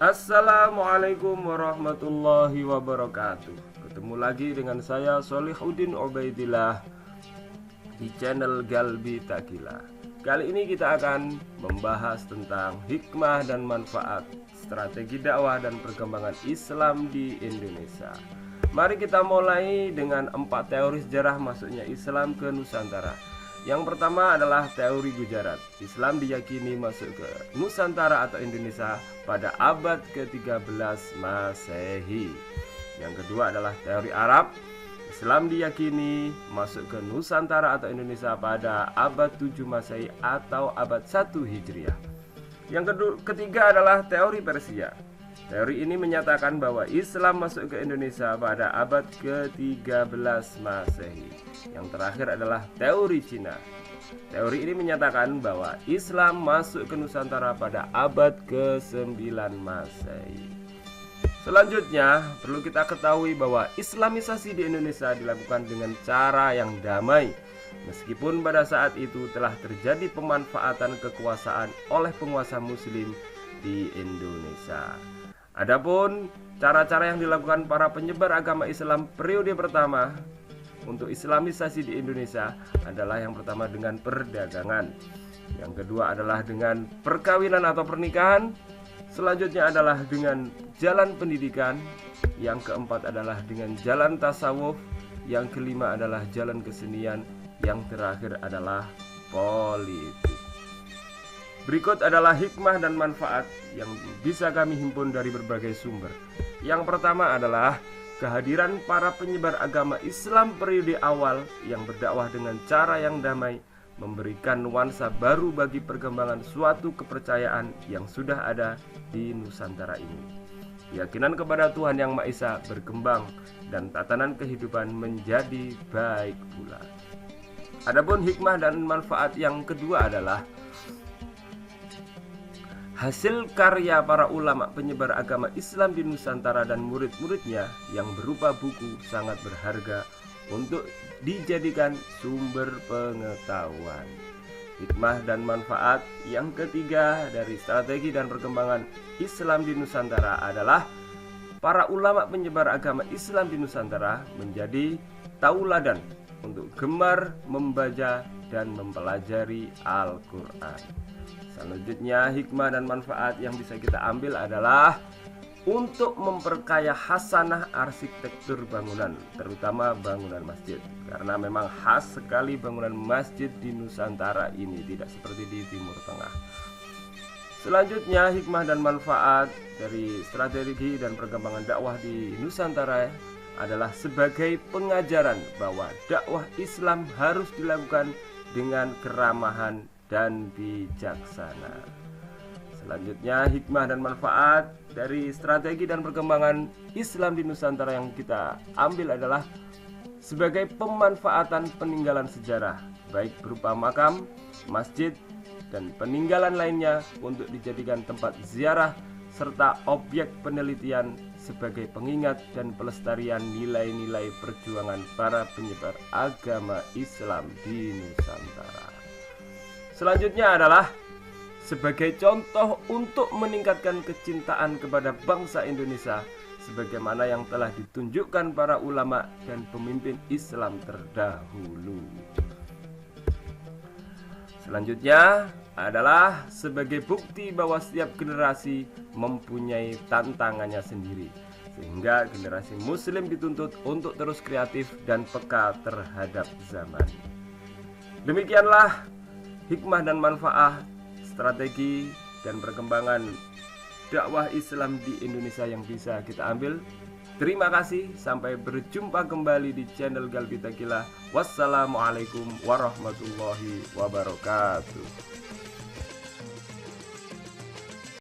Assalamualaikum warahmatullahi wabarakatuh. Ketemu lagi dengan saya Sholihuddin Ubaidillah di channel Galbi Takila. Kali ini kita akan membahas tentang hikmah dan manfaat strategi dakwah dan perkembangan Islam di Indonesia. Mari kita mulai dengan 4 teori sejarah masuknya Islam ke Nusantara. Yang pertama adalah teori Gujarat. Islam diyakini masuk ke Nusantara atau Indonesia pada abad ke-13 Masehi. Yang kedua adalah teori Arab. Islam diyakini masuk ke Nusantara atau Indonesia pada abad 7 Masehi atau abad 1 Hijriah. Yang ketiga adalah teori Persia. Teori ini menyatakan bahwa Islam masuk ke Indonesia pada abad ke-13 Masehi. Yang terakhir adalah teori Cina. Teori ini menyatakan bahwa Islam masuk ke Nusantara pada abad ke-9 Masehi. Selanjutnya, perlu kita ketahui bahwa Islamisasi di Indonesia dilakukan dengan cara yang damai, meskipun pada saat itu telah terjadi pemanfaatan kekuasaan oleh penguasa Muslim di Indonesia. Adapun cara-cara yang dilakukan para penyebar agama Islam periode pertama untuk Islamisasi di Indonesia adalah yang pertama dengan perdagangan, yang kedua adalah dengan perkawinan atau pernikahan, selanjutnya adalah dengan jalan pendidikan, yang keempat adalah dengan jalan tasawuf, yang kelima adalah jalan kesenian, yang terakhir adalah politik. Berikut adalah hikmah dan manfaat yang bisa kami himpun dari berbagai sumber. Yang pertama adalah kehadiran para penyebar agama Islam periode awal yang berdakwah dengan cara yang damai memberikan nuansa baru bagi perkembangan suatu kepercayaan yang sudah ada di Nusantara ini. Keyakinan kepada Tuhan Yang Maha Esa berkembang dan tatanan kehidupan menjadi baik pula. Adapun hikmah dan manfaat yang kedua adalah hasil karya para ulama penyebar agama Islam di Nusantara dan murid-muridnya yang berupa buku sangat berharga untuk dijadikan sumber pengetahuan. Hikmah dan manfaat yang ketiga dari strategi dan perkembangan Islam di Nusantara adalah para ulama penyebar agama Islam di Nusantara menjadi tauladan untuk gemar membaca dan mempelajari Al-Quran. Selanjutnya, hikmah dan manfaat yang bisa kita ambil adalah untuk memperkaya hasanah arsitektur bangunan, terutama bangunan masjid, karena memang khas sekali bangunan masjid di Nusantara ini, tidak seperti di Timur Tengah. Selanjutnya, hikmah dan manfaat dari strategi dan perkembangan dakwah di Nusantara adalah sebagai pengajaran bahwa dakwah Islam harus dilakukan dengan keramahan dan bijaksana. Selanjutnya, hikmah dan manfaat dari strategi dan perkembangan Islam di Nusantara yang kita ambil adalah sebagai pemanfaatan peninggalan sejarah, baik berupa makam, masjid, dan peninggalan lainnya untuk dijadikan tempat ziarah serta objek penelitian sebagai pengingat dan pelestarian nilai-nilai perjuangan para penyebar agama Islam di Nusantara. Selanjutnya adalah sebagai contoh untuk meningkatkan kecintaan kepada bangsa Indonesia sebagaimana yang telah ditunjukkan para ulama dan pemimpin Islam terdahulu. Selanjutnya adalah sebagai bukti bahwa setiap generasi mempunyai tantangannya sendiri, sehingga generasi Muslim dituntut untuk terus kreatif dan peka terhadap zaman. Demikianlah hikmah dan manfaat strategi dan perkembangan dakwah Islam di Indonesia yang bisa kita ambil. Terima kasih, sampai berjumpa kembali di channel Galbi Takila. Wassalamualaikum warahmatullahi wabarakatuh.